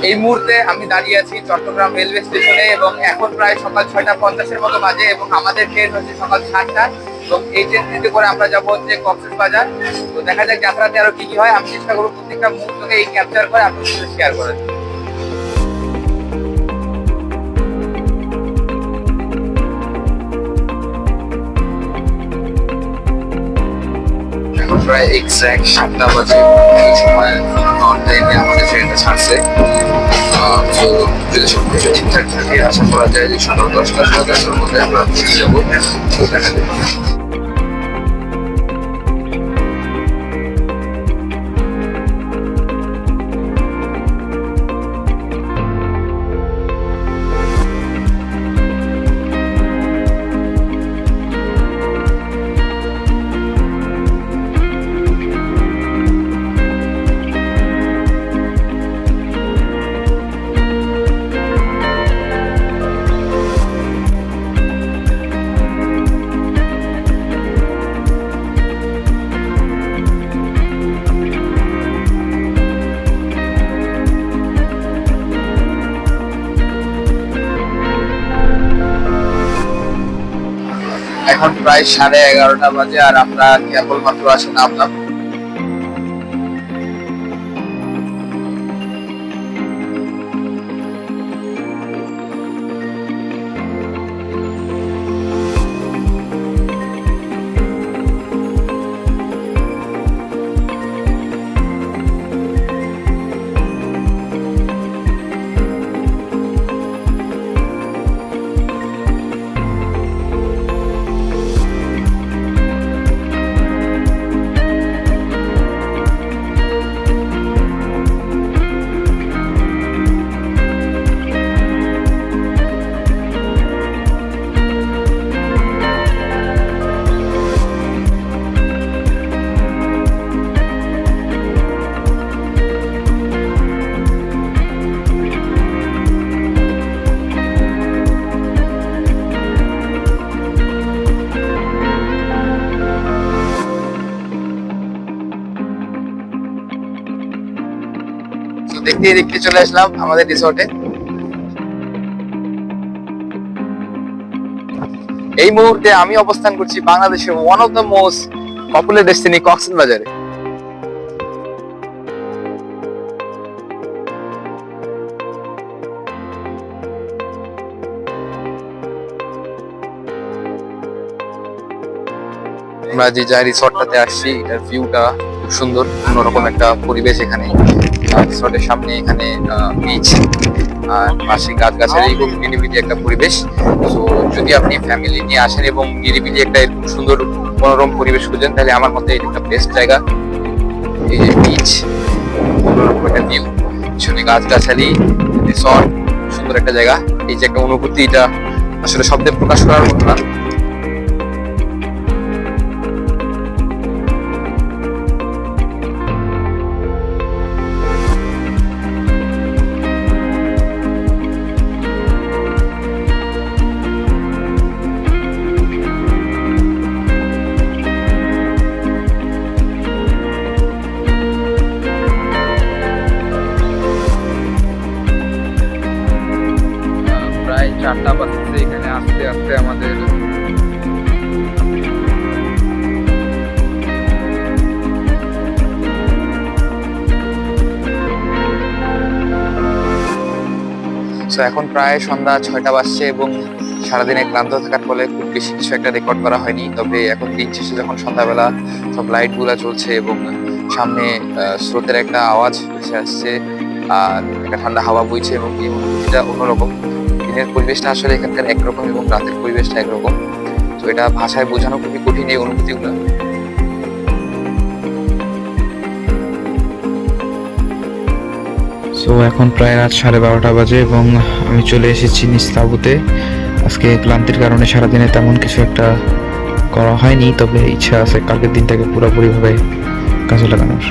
এই মুহূর্তে আমি দাঁড়িয়ে আছি চট্টগ্রাম রেলওয়ে স্টেশনে এবং এখন প্রায় সকাল 6:50 মতো বাজে এবং আমাদের ট্রেন হচ্ছে সকাল 7টা এবং এই ট্রেনটিতে করে আমরা যাবো হচ্ছে কক্সবাজার। তো দেখা যাক যাত্রাতে আরো কি কি হয়, আমি চেষ্টা করবো প্রত্যেকটা মুহূর্তকে এই ক্যাপচার করে আপনাদের সাথে শেয়ার করার। এখন প্রায় এক্সাক্ট 7টা বাজে, এই সময় ট্রেনে আমাদের ট্রেনটা ছাড়ছে। তো যদি সবকিছু ঠিকঠাক থাকে আশা করা যায় যে সকাল 10টা 10টার মধ্যে আমরা পৌঁছে যাবো। তো দেখা যাবে। এখন প্রায় 11:30 বাজে আর আমরা কেবলমাত্র আসে নামলাম। দেখতে দেখতে চলে আসলাম আমাদের রিসোর্টে। এই মুহূর্তে আমি অবস্থান করছি বাংলাদেশের one of the most popular destiny কক্সবাজারে। আমরা যে যা রিসোর্টটাতে আসছি এটার ভিউটা খুব সুন্দর, অন্যরকম একটা পরিবেশ এখানে। রিসোর্টের সামনে এখানে বিচ আর পাশে গাছগাছালি এবং নিরিবিলি একটা পরিবেশ। তো যদি আপনি ফ্যামিলি নিয়ে আসেন এবং নিরিবিলি একটা এরকম সুন্দর মনোরম পরিবেশ খুঁজেন তাহলে আমার মতে এটা একটা বেস্ট জায়গা। এই যে বিচ, অন্যরকম একটা ভিউ, পিছনে গাছগাছালি, রিসোর্ট, সুন্দর একটা জায়গা। এই যে একটা অনুভূতি, এটা আসলে শব্দে প্রকাশ করার মতো না। প্রায় 4টা বাজছে এখানে আস্তে আস্তে আমাদের এখন প্রায় সন্ধ্যা 6টা বাজছে এবং সারাদিনে ক্লান্ত থাকার ফলে খুব বেশি কিছু একটা রেকর্ড করা হয়নি। তবে এখন দিন শেষে যখন সন্ধ্যাবেলা সব লাইট গুলা চলছে এবং সামনে স্রোতের একটা আওয়াজ ভেসে আসছে আর একটা ঠান্ডা হাওয়া বইছে এবং এই অনুভূতিটা অন্যরকম। দিনের পরিবেশটা আসলে এখানকার একরকম এবং রাতের পরিবেশটা একরকম। তো এটা ভাষায় বোঝানো খুবই কঠিন এই অনুভূতিগুলো। তো এখন প্রায় রাত 12:30 বাজে এবং আমি চলে এসেছি নিজ তাঁবুতে। আজকে ক্লান্তির কারণে সারাদিনে তেমন কিছু একটা করা হয়নি, তবে ইচ্ছা আছে কালকের দিনটাকে পুরোপুরিভাবে কাজে লাগানোর।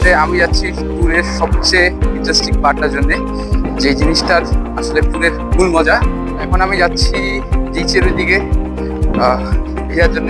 আসলে আমি যাচ্ছি ট্যুরের সবচেয়ে ইন্টারেস্টিং পার্টটার জন্য, যে জিনিসটার আসলে ট্যুরের মূল মজা। এখন আমি যাচ্ছি বিচের দিকে ঘোরার জন্য।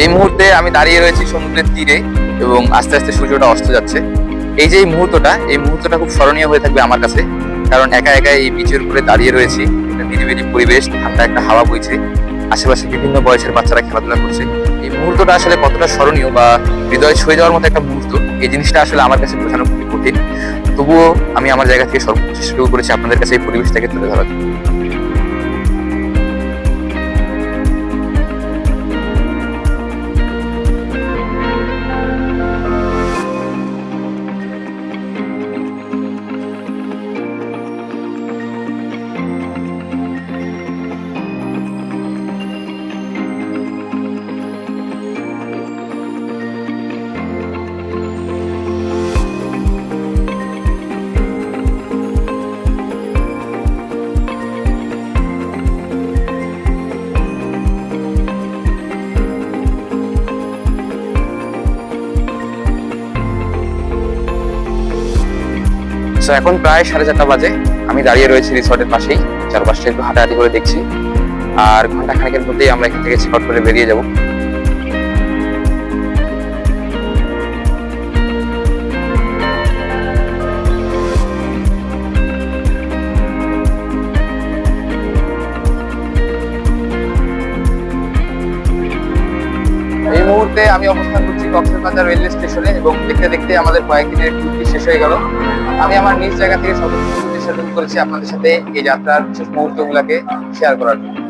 এই মুহূর্তে আমি দাঁড়িয়ে রয়েছি সমুদ্রের তীরে এবং আস্তে আস্তে সূর্যটা অস্ত যাচ্ছে। এই যে এই মুহূর্তটা খুব স্মরণীয় হয়ে থাকবে আমার কাছে, কারণ একা একা এই বিচের উপরে দাঁড়িয়ে রয়েছি। একটা নিরিবিলি পরিবেশ, ঠান্ডা একটা হাওয়া বইছে, আশেপাশে বিভিন্ন বয়সের বাচ্চারা খেলাধুলা করছে। এই মুহূর্তটা আসলে কতটা স্মরণীয় বা হৃদয় ছুঁয়ে যাওয়ার মতো একটা মুহূর্ত, এই জিনিসটা আসলে আমার কাছে বোঝানো খুবই কঠিন। তবুও আমি আমার জায়গা থেকে সর্বোচ্চ চেষ্টা করেছি আপনাদের কাছে এই পরিবেশটাকে তুলে ধরার। তো এখন প্রায় 4:30 বাজে, আমি দাঁড়িয়ে রয়েছি রিসর্টের পাশেই, চারপাশটা একটু হাঁটাহাঁটি করে দেখছি, আর ঘন্টা খানেকের মধ্যেই আমরা এখান থেকে চেক আউট করে বেরিয়ে যাব। এই মুহূর্তে আমি অবস্থান করছি কক্সবাজার রেলওয়ে স্টেশনে এবং দেখতে দেখতে আমাদের কয়েকদিনের ট্যুরটি শেষ হয়ে গেল। আমি আমার নিজ জায়গা থেকে সর্বোচ্চ চেষ্টা করেছি আপনাদের সাথে এই যাত্রার বিশেষ মুহূর্তগুলোকে শেয়ার করার জন্য।